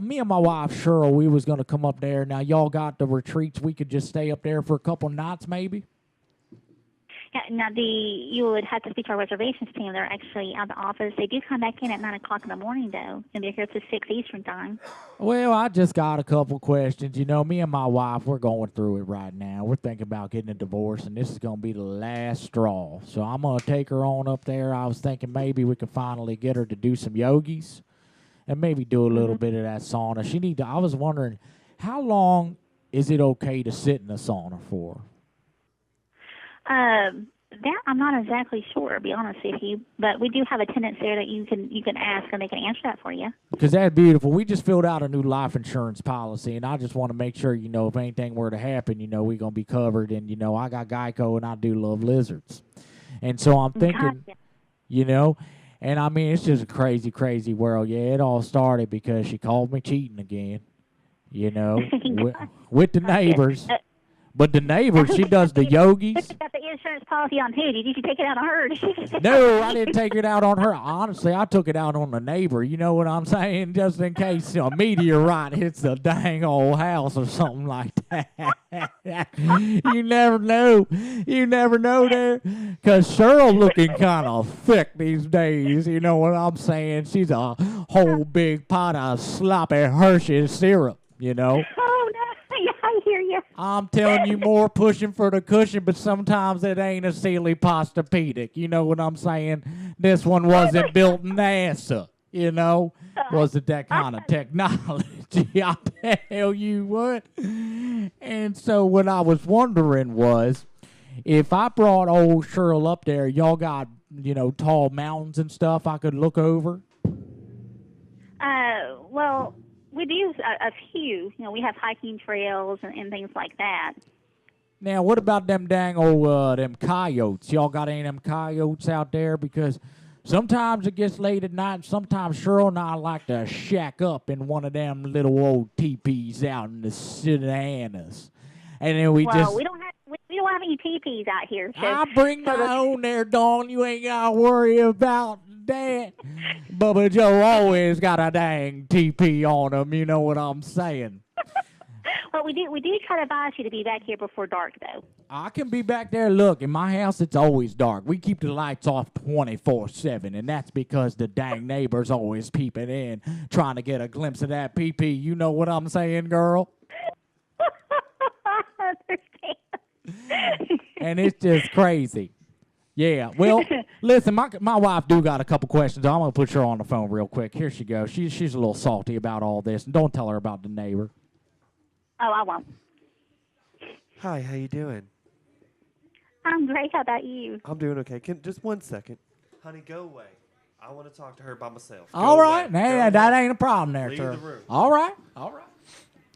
Me and my wife Cheryl, we was gonna come up there. Now y'all got the retreats. We could just stay up there for a couple nights, maybe. Yeah, now you would have to speak to our reservations team. They're actually out of the office. They do come back in at 9 o'clock in the morning, though, and they're here till 6 Eastern time. Well, I just got a couple questions. You know, me and my wife, we're going through it right now. We're thinking about getting a divorce, and this is going to be the last straw. So I'm going to take her on up there. I was thinking maybe we could finally get her to do some yogis and maybe do a little bit of that sauna. I was wondering, how long is it okay to sit in the sauna for? That I'm not exactly sure, to be honest with you, but we do have attendants there that you can ask, and they can answer that for you. Because that's beautiful. We just filled out a new life insurance policy, and I just want to make sure, if anything were to happen, we're going to be covered. And, I got Geico, and I do love lizards. And so I'm thinking, and I mean, it's just a crazy, crazy world. Yeah, it all started because she called me cheating again, with the neighbors. But the neighbor, she does the yogis. Who got the insurance policy on who? Did you take it out on her? No, I didn't take it out on her. Honestly, I took it out on the neighbor. You know what I'm saying? Just in case a meteorite hits the dang old house or something like that. You never know. You never know there. Because Cheryl looking kind of thick these days. You know what I'm saying? She's a whole big pot of sloppy Hershey syrup, Oh, no. Yeah, I hear you. I'm telling you, more pushing for the cushion, but sometimes it ain't a silly Posturepedic. You know what I'm saying? This one wasn't built in NASA, Wasn't that kind of technology, I tell you what. And so what I was wondering was, if I brought old Cheryl up there, y'all got, tall mountains and stuff I could look over? Well, we do a few. We have hiking trails and things like that. Now, what about them dang old them coyotes? Y'all got any of them coyotes out there? Because sometimes it gets late at night, and sometimes Cheryl and I like to shack up in one of them little old teepees out in the Savannahs. And then we don't have any teepees out here. So, I bring my own there, Dawn. You ain't got to worry about that. Bubba Joe always got a dang teepee on him. You know what I'm saying? Well, we do try to advise you to be back here before dark, though. I can be back there. Look, in my house, it's always dark. We keep the lights off 24/7, and that's because the dang neighbor's always peeping in, trying to get a glimpse of that pee-pee. You know what I'm saying, girl? I understand. And it's just crazy. Yeah, well, listen, my wife do got a couple questions. I'm going to put her on the phone real quick. Here she goes. She's a little salty about all this. And don't tell her about the neighbor. Oh, I won't. Hi, how you doing? I'm great. How about you? I'm doing okay. Just 1 second. Honey, go away. I want to talk to her by myself. All right. That ain't a problem there, Leave sir. the room. All right.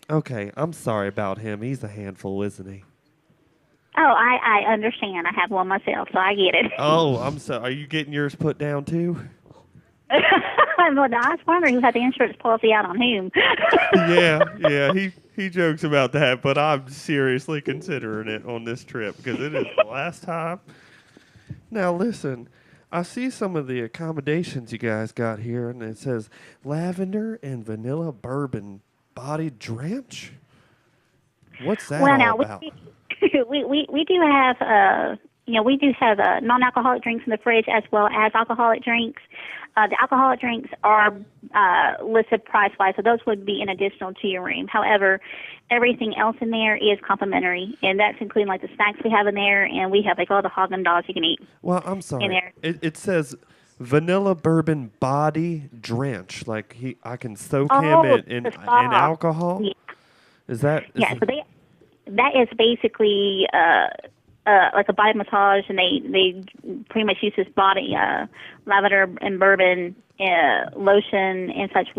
Okay, I'm sorry about him. He's a handful, isn't he? Oh, I understand. I have one myself, so I get it. Oh, I'm sorry. Are you getting yours put down, too? Well, I was wondering who had the insurance policy out on whom. Yeah, he jokes about that, but I'm seriously considering it on this trip because it is the last time. Now, listen, I see some of the accommodations you guys got here, and it says lavender and vanilla bourbon body drench. What's that all about? We do have non-alcoholic drinks in the fridge as well as alcoholic drinks. The alcoholic drinks are listed price-wise, so those would be in additional to your room. However, everything else in there is complimentary, and that's including like the snacks we have in there, and we have like all the Haagen-Dazs you can eat. Well, I'm sorry. In there. It says vanilla bourbon body drench. Like I can soak him in alcohol. Yeah. Is that? So that is basically like a body massage, and they pretty much use this body lavender and bourbon lotion and such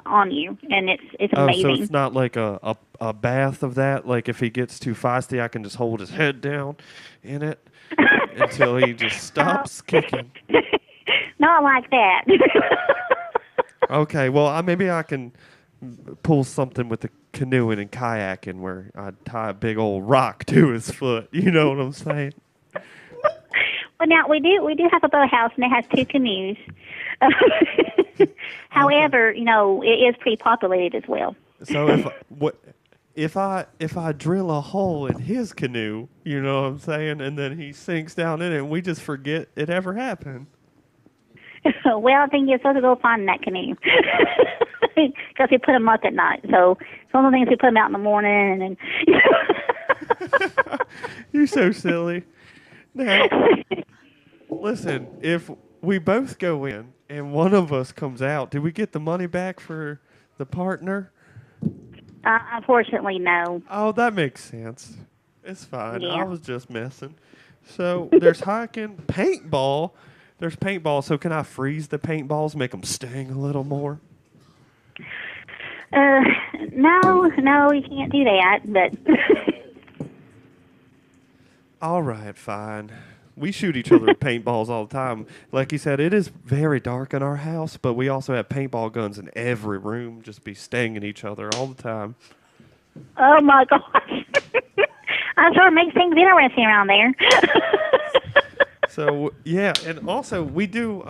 on you, and it's amazing. So it's not like a bath of that. Like if he gets too feisty, I can just hold his head down in it until he just stops kicking. Not like that. Okay, well maybe I can pull something with the canoeing and kayaking where I tie a big old rock to his foot. You know what I'm saying? Well, now we do have a boathouse, and it has 2 canoes. However, it is pretty populated as well. So if I drill a hole in his canoe, you know what I'm saying, and then he sinks down in it, and we just forget it ever happened. Well, I think you're supposed to go find that canoe because we put them up at night. So some of the things we put them out in the morning, and You're so silly. Now, listen, if we both go in and one of us comes out, do we get the money back for the partner? unfortunately, no. Oh, that makes sense. It's fine. Yeah. I was just messing. So there's hiking, paintball. There's paintball. So can I freeze the paintballs, make them sting a little more? No, you can't do that. But All right, fine. We shoot each other with paintballs all the time. Like you said, it is very dark in our house, but we also have paintball guns in every room, just be stinging each other all the time. oh my gosh, I'm sure it makes things interesting around there. So, yeah, and also we do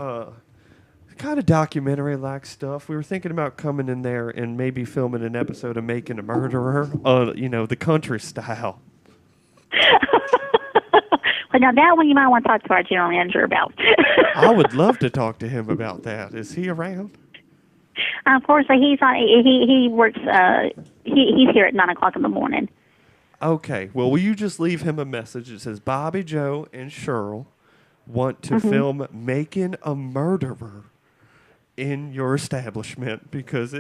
kind of documentary-like stuff. We were thinking about coming in there and maybe filming an episode of Making a Murderer, the country style. Well, now that one you might want to talk to our general manager about. I would love to talk to him about that. Is he around? Unfortunately, he's on. He works. He's here at 9:00 in the morning. Okay. Well, will you just leave him a message that says Bobby, Joe, and Cheryl want to film Making a Murderer in your establishment? Because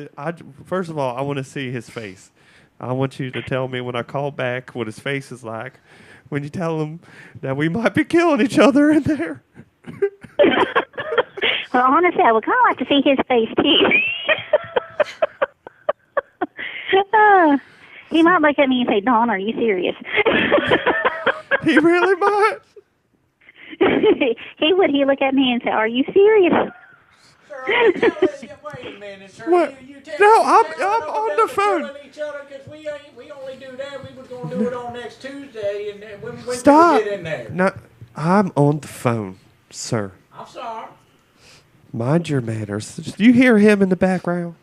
first of all, I want to see his face. I want you to tell me when I call back what his face is like when you tell him that we might be killing each other in there. Well, honestly, I would kind of like to see his face too. He might look at me and say, "Dawn, are you serious?" He really might. He would. He look at me and say, "Are you serious?" Wait a minute, sir. What? No, I'm on the phone. Each other 'cause we only do that. We was gonna do it on next Tuesday, and then when Stop. did we get in there? No, I'm on the phone, sir. I'm sorry. Mind your manners. Do you hear him in the background?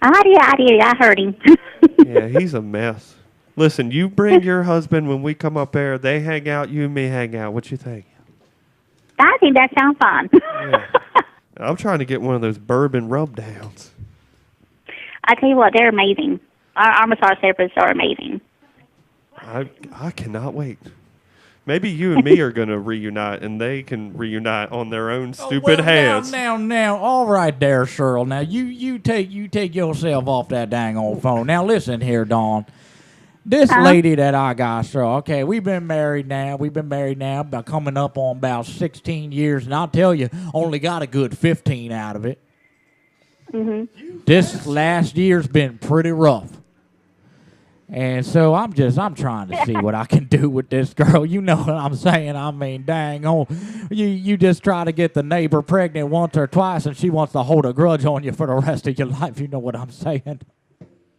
I did. I heard him. Yeah, he's a mess. Listen, you bring your husband when we come up there. They hang out. You and me hang out. What you think? I think that sounds fun. Yeah. I'm trying to get one of those bourbon rub downs. I tell you what, they're amazing. Our massage therapists are amazing. I cannot wait. Maybe you and me are going to reunite, and they can reunite on their own stupid hands. Now, all right there, Cheryl. Now, you take yourself off that dang old phone. Now, listen here, Dawn. This lady that I got, Cheryl, okay, we've been married now about coming up on about 16 years, and I'll tell you, only got a good 15 out of it. Mm-hmm. This last year's been pretty rough. And so I'm trying to see what I can do with this girl. You know what I'm saying? I mean, dang on. You just try to get the neighbor pregnant once or twice, and she wants to hold a grudge on you for the rest of your life. You know what I'm saying?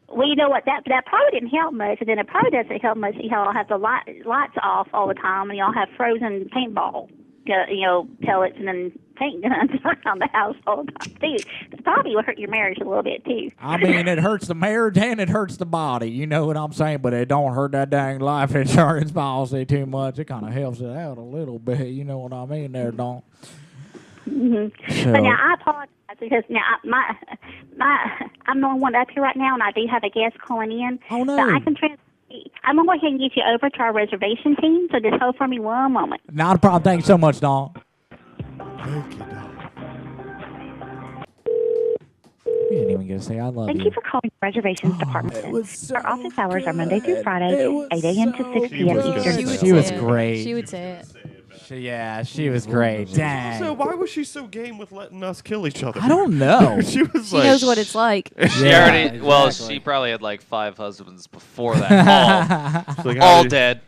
Well, you know what? That probably didn't help much, and then it probably doesn't help much. Y'all have the lights off all the time, and y'all have frozen paintball, pellets, and then paint guns around the house all the time too. It probably will hurt your marriage a little bit too. I mean, it hurts the marriage and it hurts the body. You know what I'm saying? But it don't hurt that dang life insurance policy too much. It kind of helps it out a little bit. You know what I mean? There, don't. Mm-hmm. So, but now I apologize because now I'm the only one up here right now, and I do have a guest calling in. Oh no! So I can I'm gonna go ahead and get you over to our reservation team. So just hold for me one moment. Not a problem. Thank you so much, Dawn. Thank you, Dawn. You didn't even get to say I love you. Thank you for calling the reservations department. So Our office hours are Monday through Friday, 8 a.m. to 6 p.m. Eastern. She was great. She would say it. She was great. Dang. So why was she so game with letting us kill each other? I don't know. She was She like, knows what it's like. She already. Well, she probably had like 5 husbands before that. She's like, All dead.